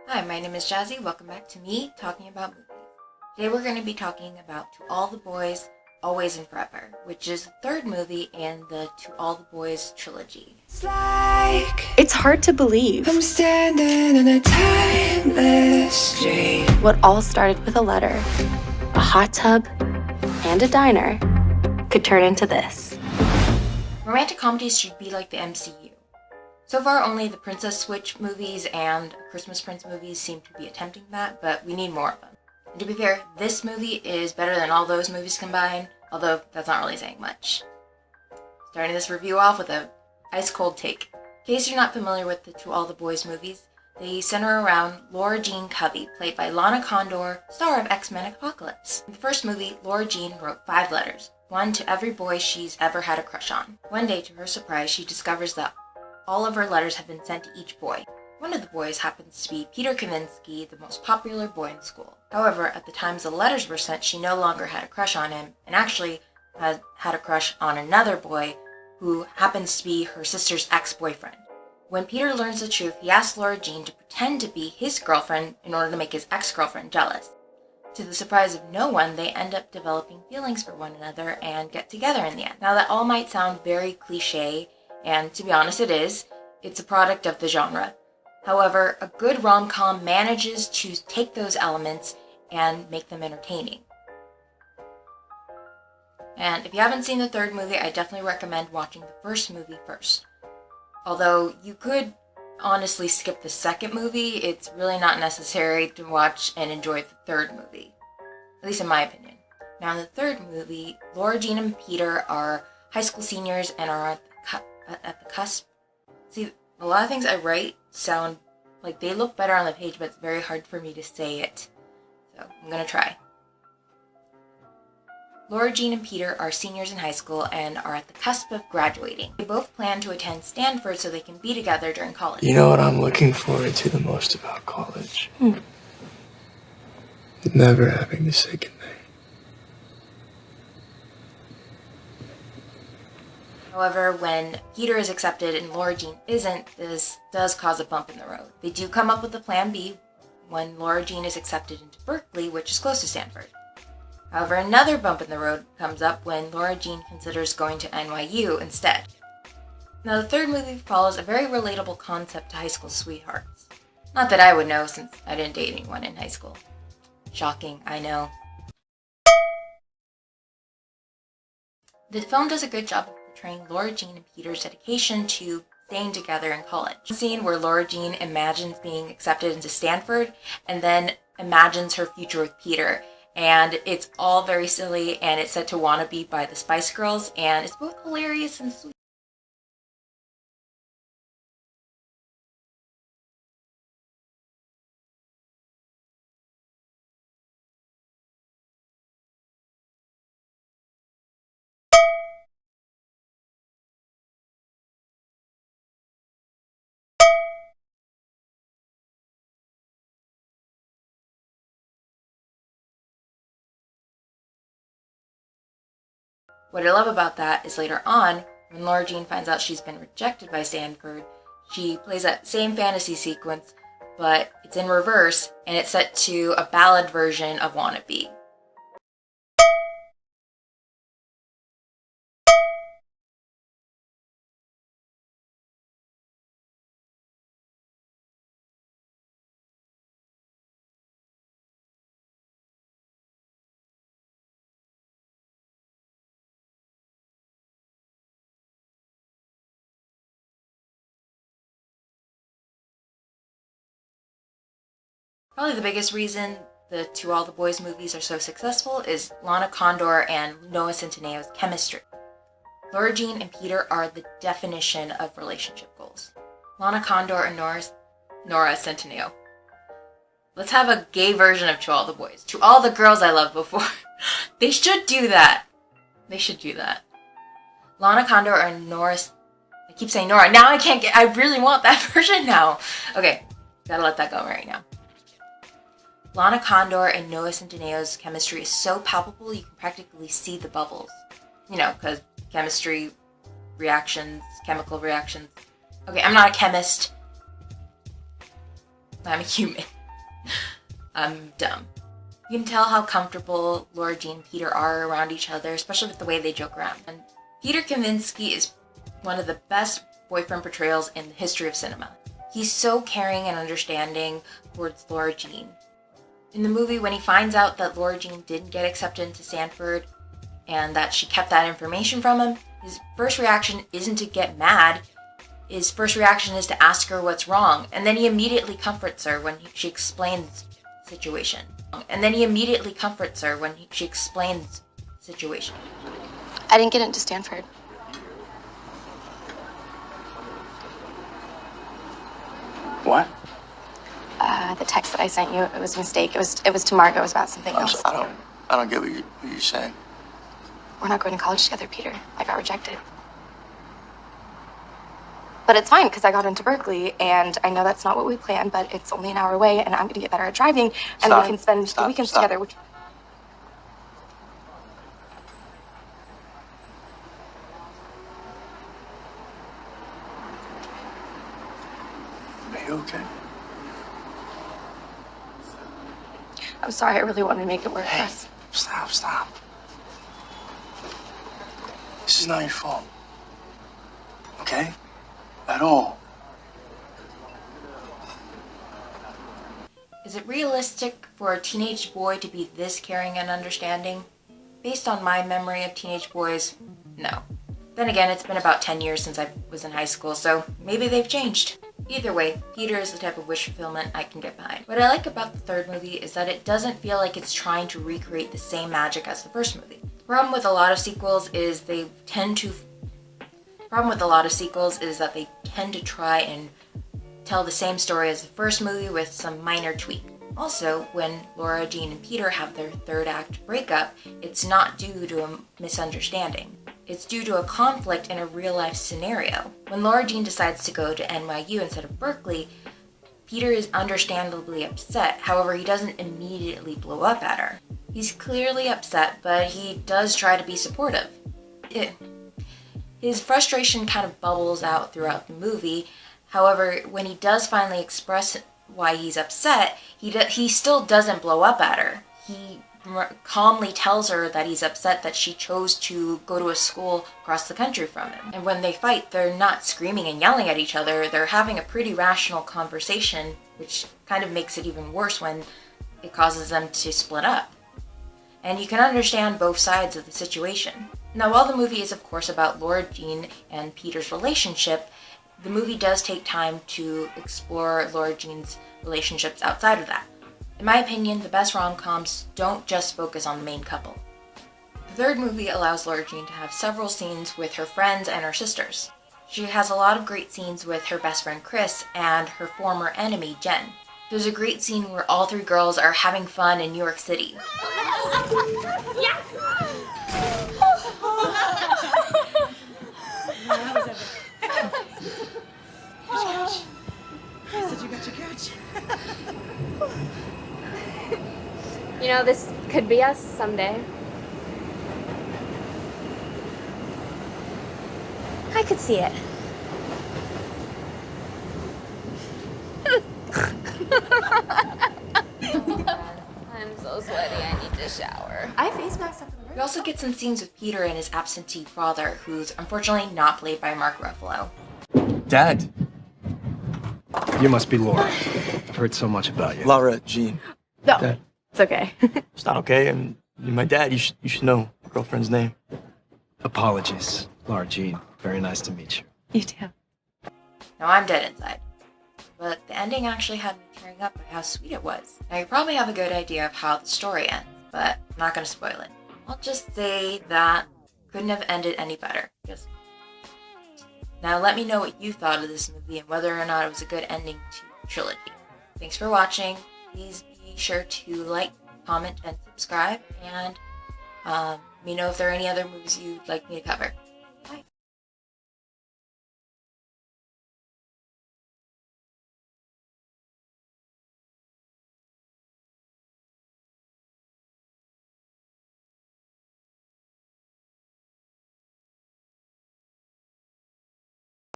Hi, my name is Jazzy. Welcome back to me talking about movies. Today we're going to be talking about To All the Boys, Always and Forever, which is the third movie in the To All the Boys trilogy. It's hard to believe. I'm standing in a timeless street. What all started with a letter, a hot tub, and a diner could turn into this. Romantic comedies should be like the MCU. So far, only the Princess Switch movies and Christmas Prince movies seem to be attempting that, but we need more of them. And to be fair, this movie is better than all those movies combined, although that's not really saying much. Starting this review off with a ice cold take. In case you're not familiar with the To All the Boys movies, they center around Laura Jean Covey, played by Lana Condor, star of X-Men Apocalypse. In the first movie, Laura Jean wrote 5 letters, one to every boy she's ever had a crush on. One day, to her surprise, she discovers that all of her letters have been sent to each boy. One of the boys happens to be Peter Kavinsky, the most popular boy in school. However, at the time the letters were sent, she no longer had a crush on him, and actually had a crush on another boy who happens to be her sister's ex-boyfriend. When Peter learns the truth, he asks Laura Jean to pretend to be his girlfriend in order to make his ex-girlfriend jealous. To the surprise of no one, they end up developing feelings for one another and get together in the end. Now that all might sound very cliche, and to be honest it is, it's a product of the genre. However, a good rom-com manages to take those elements and make them entertaining. And if you haven't seen the third movie, I definitely recommend watching the first movie first. Although you could honestly skip the second movie, it's really not necessary to watch and enjoy the third movie. At least in my opinion. Now in the third movie, Laura Jean and Peter are high school seniors and are at the cusp. See, a lot of things I write sound like they look better on the page, but it's very hard for me to say it. So I'm gonna try. Laura Jean and Peter are seniors in high school and are at the cusp of graduating. They both plan to attend Stanford so they can be together during college. You know what I'm looking forward to the most about college? Never having to say goodnight. However, when Peter is accepted and Laura Jean isn't, this does cause a bump in the road. They do come up with a plan B when Laura Jean is accepted into Berkeley, which is close to Stanford. However, another bump in the road comes up when Laura Jean considers going to NYU instead. Now, the third movie follows a very relatable concept to high school sweethearts. Not that I would know, since I didn't date anyone in high school. Shocking, I know. The film does a good job of portraying Laura Jean and Peter's dedication to staying together in college. The scene where Laura Jean imagines being accepted into Stanford and then imagines her future with Peter. And it's all very silly, and it's set to Wannabe by the Spice Girls, and it's both hilarious and sweet. What I love about that is later on, when Laura Jean finds out she's been rejected by Stanford, she plays that same fantasy sequence, but it's in reverse, and it's set to a ballad version of Wannabe. Probably the biggest reason the To All the Boys movies are so successful is Lana Condor and Noah Centineo's chemistry. Laura Jean and Peter are the definition of relationship goals. Lana Condor and Nora Centineo. Let's have a gay version of To All the Boys. To all the girls I loved before. They should do that. They should do that. Lana Condor and Nora... I keep saying Nora. Now I can't get... I really want that version now. Okay, gotta let that go right now. Lana Condor and Noah Centineo's chemistry is so palpable you can practically see the bubbles. You know, because chemistry reactions, chemical reactions. Okay, I'm not a chemist. I'm a human. I'm dumb. You can tell how comfortable Laura Jean and Peter are around each other, especially with the way they joke around. And Peter Kavinsky is one of the best boyfriend portrayals in the history of cinema. He's so caring and understanding towards Laura Jean. In the movie, when he finds out that Laura Jean didn't get accepted into Stanford and that she kept that information from him, his first reaction isn't to get mad. His first reaction is to ask her what's wrong, and then he immediately comforts her when she explains the situation. I didn't get into Stanford. What? The text that I sent you, it was a mistake. It was to Margot. It was about something else. I don't get what you're saying. We're not going to college together, Peter. I got rejected. But it's fine, because I got into Berkeley, and I know that's not what we planned, but it's only an hour away, and I'm going to get better at driving, and we can spend the weekends together. Are you okay? I'm sorry, I really wanted to make it work for Hey, us. stop. This is not your fault. Okay? At all. Is it realistic for a teenage boy to be this caring and understanding? Based on my memory of teenage boys, no. Then again, it's been about 10 years since I was in high school, so maybe they've changed. Either way, Peter is the type of wish fulfillment I can get behind. What I like about the third movie is that it doesn't feel like it's trying to recreate the same magic as the first movie. The problem with a lot of sequels is that they tend to try and tell the same story as the first movie with some minor tweak. Also, when Laura Jean and Peter have their third act breakup, it's not due to a misunderstanding. It's due to a conflict in a real-life scenario. When Laura Jean decides to go to NYU instead of Berkeley, Peter is understandably upset. However, he doesn't immediately blow up at her. He's clearly upset, but he does try to be supportive. His frustration kind of bubbles out throughout the movie. However, when he does finally express why he's upset, he still doesn't blow up at her. He calmly tells her that he's upset that she chose to go to a school across the country from him. And when they fight, they're not screaming and yelling at each other. They're having a pretty rational conversation, which kind of makes it even worse when it causes them to split up. And you can understand both sides of the situation. Now, while the movie is of course about Laura Jean and Peter's relationship, the movie does take time to explore Laura Jean's relationships outside of that. In my opinion, the best rom-coms don't just focus on the main couple. The third movie allows Laura Jean to have several scenes with her friends and her sisters. She has a lot of great scenes with her best friend Chris and her former enemy Jen. There's a great scene where all three girls are having fun in New York City. You know, this could be us someday. I could see it. I'm so sweaty, I need to shower. I face masked up for the We also get some scenes with Peter and his absentee father, who's unfortunately not played by Mark Ruffalo. Dad. You must be Laura. I've heard so much about you. Laura Jean. No, Dad. it's okay. It's not okay. You're my dad. You should know your girlfriend's name. Apologies, Laura Jean. Very nice to meet you. You too. Now I'm dead inside. But the ending actually had me tearing up by how sweet it was. Now you probably have a good idea of how the story ends, but I'm not going to spoil it. I'll just say that couldn't have ended any better. Now let me know what you thought of this movie and whether or not it was a good ending to the trilogy. Thanks for watching. Please be sure to like, comment, and subscribe, and let me know if there are any other movies you'd like me to cover.